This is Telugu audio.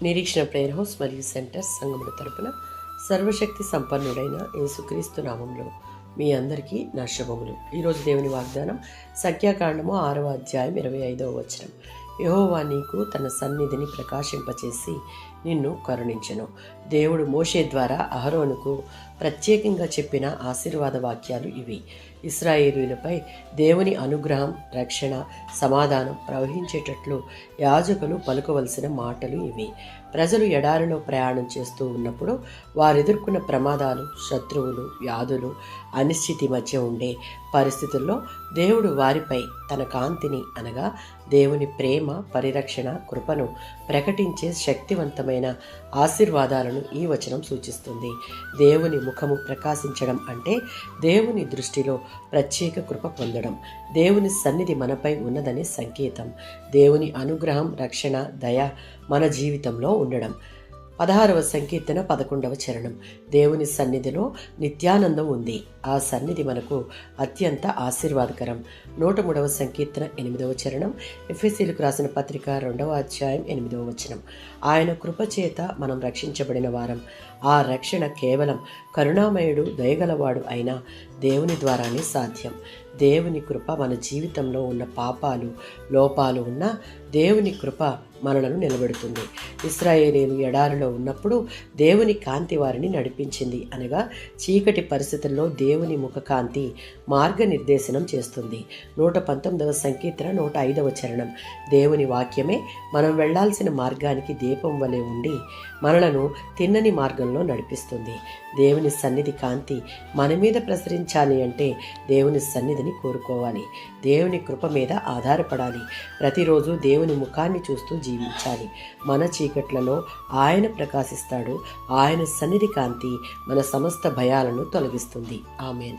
నిరీక్షణ ప్రేయర్ హౌస్ మరియు సెంటర్ సంఘముల తరపున సర్వశక్తి సంపన్నుడైన యేసుక్రీస్తు నామంలో మీ అందరికీ నా శుభములు. ఈరోజు దేవుని వాగ్దానం సంఖ్యాకాండము 6వ అధ్యాయం 25వ వచనం. యెహోవా నీకు తన సన్నిధిని ప్రకాశింపచేసి నిన్ను కరుణించెను. దేవుడు మోషే ద్వారా అహరోనుకు ప్రత్యేకంగా చెప్పిన ఆశీర్వాద వాక్యాలు ఇవి. ఇశ్రాయేలీయులపై దేవుని అనుగ్రహం, రక్షణ, సమాధానం ప్రవహించేటట్లు యాజకులు పలుకవలసిన మాటలు ఇవి. ప్రజలు ఎడారిలో ప్రయాణం చేస్తూ ఉన్నప్పుడు వారెదుర్కొన్న ప్రమాదాలు, శత్రువులు, వ్యాధులు, అనిశ్చితి మధ్య ఉండే పరిస్థితుల్లో దేవుడు వారిపై తన కాంతిని అనగా దేవుని ప్రేమ, పరిరక్షణ, కృపను ప్రకటించే శక్తివంతమైన ఆశీర్వాదాలను ఈ వచనం సూచిస్తుంది. దేవుని ముఖము ప్రకాశించడం అంటే దేవుని దృష్టిలో ప్రత్యేక కృప పొందడం. దేవుని సన్నిధి మనపై ఉన్నదని సంకేతం. దేవుని అనుగ్రహం, రక్షణ, దయ మన జీవితంలో ఉండడం. 16వ సంకీర్తన 11వ చరణం. దేవుని సన్నిధిలో నిత్యానందం ఉంది. ఆ సన్నిధి మనకు అత్యంత ఆశీర్వాదకరం. 103వ సంకీర్తన 8వ చరణం. ఎఫెసీయులకు రాసిన పత్రిక 2వ అధ్యాయం 8వ వచనం. ఆయన కృపచేత మనం రక్షించబడిన వారం. ఆ రక్షణ కేవలం కరుణామయుడు, దయగలవాడు అయిన దేవుని ద్వారానే సాధ్యం. దేవుని కృప మన జీవితంలో ఉన్న పాపాలు, లోపాలు ఉన్న దేవుని కృప మనలను నిలబెడుతుంది. ఇశ్రాయేలీయులు ఎడారిలో ఉన్నప్పుడు దేవుని కాంతి వారిని నడిపించింది. అనగా చీకటి పరిస్థితుల్లో దేవుని ముఖ కాంతి మార్గనిర్దేశనం చేస్తుంది. 119వ సంకీర్తన 105వ చరణం. దేవుని వాక్యమే మనం వెళ్లాల్సిన మార్గానికి దీపం వలె ఉండి మనలను తిన్నని మార్గంలో నడిపిస్తుంది. దేవుని సన్నిధి కాంతి మన మీద ప్రసరించాలి అంటే దేవుని సన్నిధిని కోరుకోవాలి. దేవుని కృప మీద ఆధారపడాలి. ప్రతిరోజు దేవుని ముఖాన్ని చూస్తూ జీవించాలి. మన చీకట్లలో ఆయన ప్రకాశిస్తాడు. ఆయన సన్నిధి కాంతి మన సమస్త భయాలను తొలగిస్తుంది. ఆమేన్.